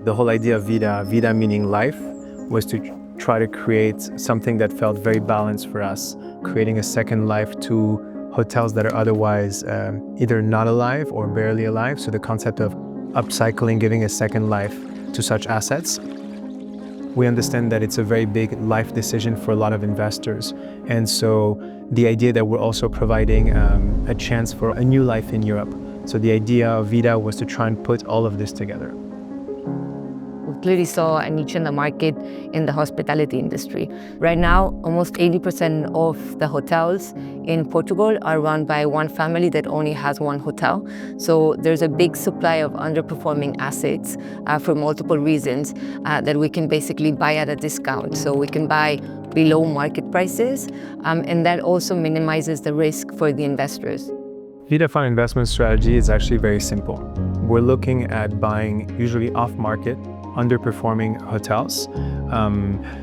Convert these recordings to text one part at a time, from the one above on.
The whole idea of VIDA, VIDA meaning life, was to try to create something that felt very balanced for us, creating a second life to hotels that are otherwise either not alive or barely alive. So the concept of upcycling, giving a second life to such assets. We understand that it's a very big life decision for a lot of investors. And so the idea that we're also providing a chance for a new life in Europe. So the idea of VIDA was to try and put all of this together. We clearly saw a niche in the market in the hospitality industry. Right now, almost 80% of the hotels in Portugal are run by one family that only has one hotel. So there's a big supply of underperforming assets for multiple reasons that we can basically buy at a discount. So we can buy below market prices, and that also minimizes the risk for the investors. VIDA Fund investment strategy is actually very simple. We're looking at buying usually off-market, underperforming hotels.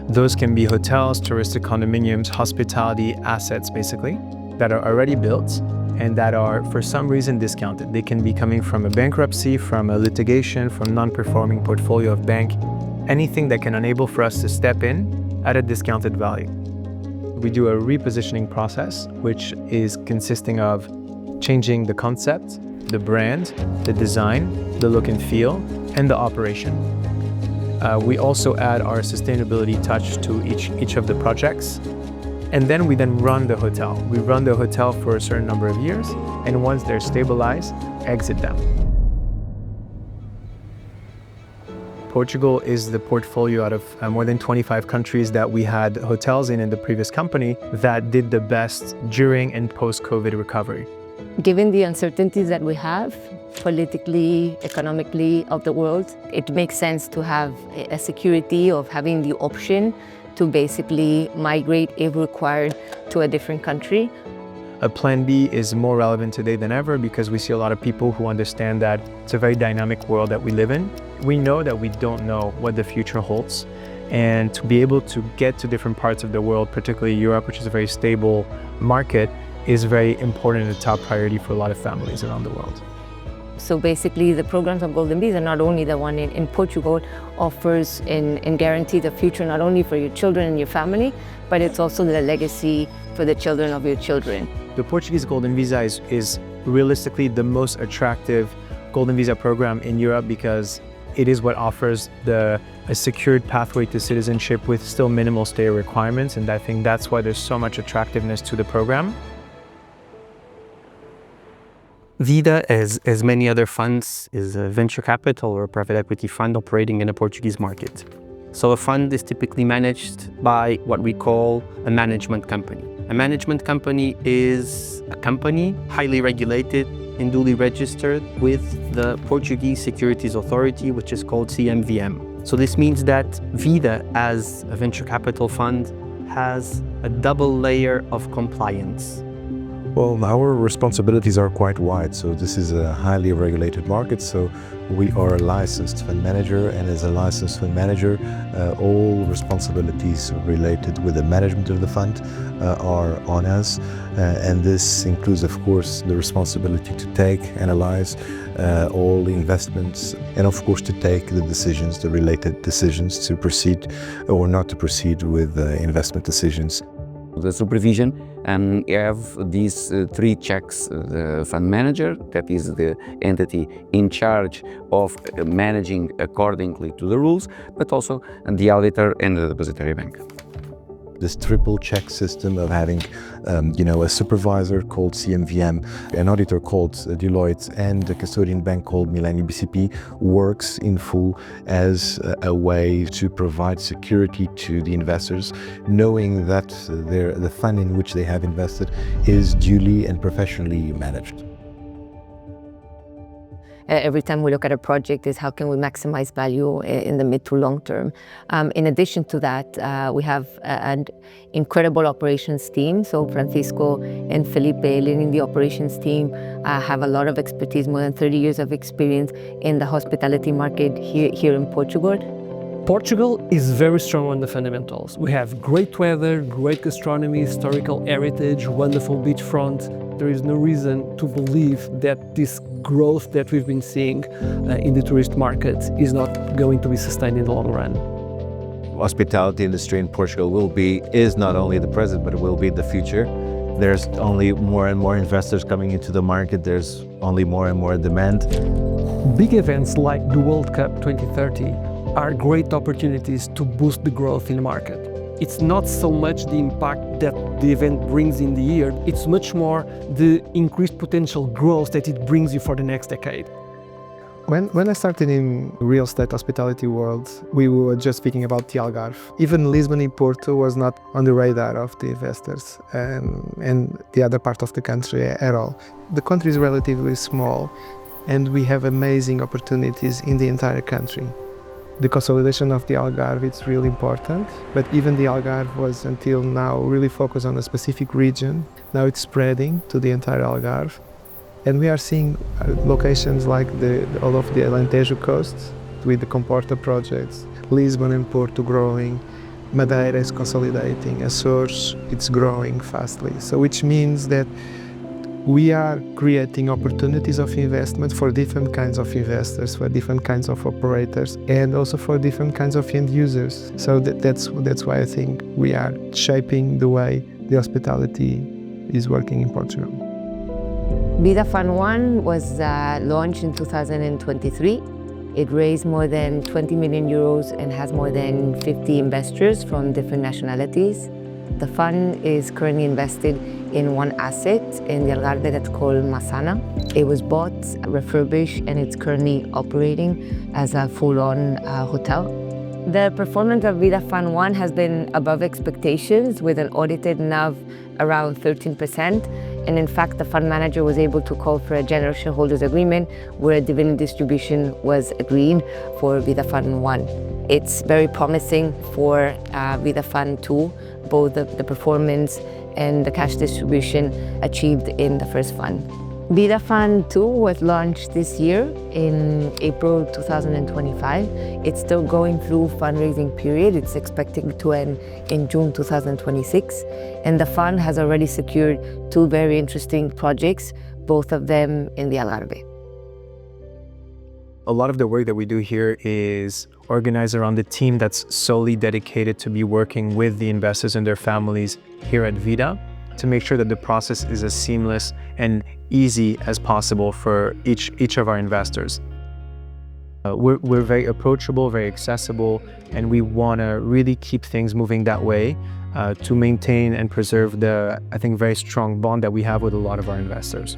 Those can be hotels, touristic condominiums, hospitality assets basically, that are already built and that are for some reason discounted. They can be coming from a bankruptcy, from a litigation, from non-performing portfolio of bank, anything that can enable for us to step in at a discounted value. We do a repositioning process, which is consisting of changing the concept, the brand, the design, the look and feel, and the operation. We also add our sustainability touch to each of the projects. And then we run the hotel. We run the hotel for a certain number of years, and once they're stabilized, exit them. Portugal is the portfolio out of more than 25 countries that we had hotels in the previous company that did the best during and post-COVID recovery. Given the uncertainties that we have, politically, economically, of the world, it makes sense to have a security of having the option to basically migrate, if required, to a different country. A plan B is more relevant today than ever because we see a lot of people who understand that it's a very dynamic world that we live in. We know that we don't know what the future holds, and to be able to get to different parts of the world, particularly Europe, which is a very stable market, is very important and a top priority for a lot of families around the world. So basically the programs of Golden Visa, not only the one in Portugal, offers and guarantees the future not only for your children and your family, but it's also the legacy for the children of your children. The Portuguese Golden Visa is realistically the most attractive Golden Visa program in Europe because it is what offers a secured pathway to citizenship with still minimal stay requirements, and I think that's why there's so much attractiveness to the program. VIDA, as many other funds, is a venture capital or a private equity fund operating in the Portuguese market. So a fund is typically managed by what we call a management company. A management company is a company highly regulated and duly registered with the Portuguese Securities Authority, which is called CMVM. So this means that VIDA, as a venture capital fund, has a double layer of compliance. Well, our responsibilities are quite wide. So this is a highly regulated market. So we are a licensed fund manager, and as a licensed fund manager, all responsibilities related with the management of the fund are on us. And this includes, of course, the responsibility to take, analyze all the investments, and of course to take the decisions, the related decisions to proceed or not to proceed with investment decisions. The supervision, and you have these three checks: the fund manager, that is the entity in charge of managing accordingly to the rules, but also the auditor and the depository bank. This triple check system of having, a supervisor called CMVM, an auditor called Deloitte, and a custodian bank called Millennium BCP works in full as a way to provide security to the investors, knowing that the fund in which they have invested is duly and professionally managed. Every time we look at a project is how can we maximize value in the mid to long term. In addition to that, we have an incredible operations team. So Francisco and Felipe leading the operations team have a lot of expertise, more than 30 years of experience in the hospitality market here in Portugal. Portugal is very strong on the fundamentals. We have great weather, great gastronomy, historical heritage, wonderful beachfront. There is no reason to believe that this growth that we've been seeing in the tourist market is not going to be sustained in the long run. Hospitality industry in Portugal is not only the present, but it will be the future. There's only more and more investors coming into the market. There's only more and more demand. Big events like the World Cup 2030 are great opportunities to boost the growth in the market. It's not so much the impact that the event brings in the year, it's much more the increased potential growth that it brings you for the next decade. When I started in real estate hospitality world, we were just speaking about the Algarve. Even Lisbon and Porto was not on the radar of the investors and the other part of the country at all. The country is relatively small and we have amazing opportunities in the entire country. The consolidation of the Algarve is really important, but even the Algarve was until now really focused on a specific region. Now it's spreading to the entire Algarve. And we are seeing locations like all of the Alentejo coast with the Comporta projects, Lisbon and Porto growing, Madeira is consolidating, Açores, it's growing fastly. So which means that we are creating opportunities of investment for different kinds of investors, for different kinds of operators, and also for different kinds of end users. So that's why I think we are shaping the way the hospitality is working in Portugal. VIDA Fund 1 was launched in 2023. It raised more than 20 million euros and has more than 50 investors from different nationalities. The fund is currently invested in one asset in the Algarve that's called Massana. It was bought, refurbished, and it's currently operating as a full-on hotel. The performance of VIDA Fund 1 has been above expectations with an audited NAV around 13%. And in fact, the fund manager was able to call for a general shareholders agreement where a dividend distribution was agreed for VIDA Fund 1. It's very promising for VIDA Fund 2, both the performance and the cash distribution achieved in the first fund. VIDA Fund 2 was launched this year in April 2025. It's still going through fundraising period. It's expected to end in June 2026. And the fund has already secured 2 very interesting projects, both of them in the Algarve. A lot of the work that we do here is organized around the team that's solely dedicated to be working with the investors and their families here at VIDA to make sure that the process is as seamless and easy as possible for each of our investors. We're very approachable, very accessible, and we want to really keep things moving that way to maintain and preserve the, I think, very strong bond that we have with a lot of our investors.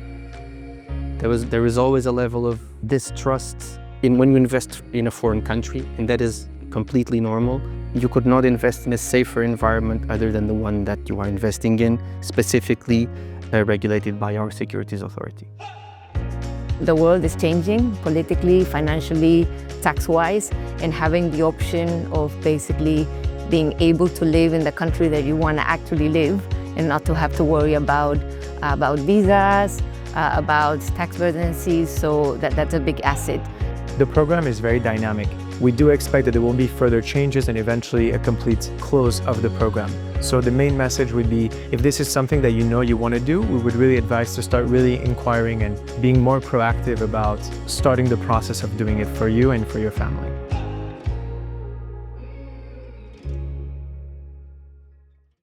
There is always a level of distrust when you invest in a foreign country, and that is completely normal. You could not invest in a safer environment other than the one that you are investing in, specifically regulated by our securities authority. The world is changing politically, financially, tax-wise, and having the option of basically being able to live in the country that you want to actually live and not to have to worry about visas, about tax residencies, so that's a big asset. The program is very dynamic. We do expect that there will be further changes and eventually a complete close of the program. So the main message would be, if this is something that you know you want to do, we would really advise to start really inquiring and being more proactive about starting the process of doing it for you and for your family.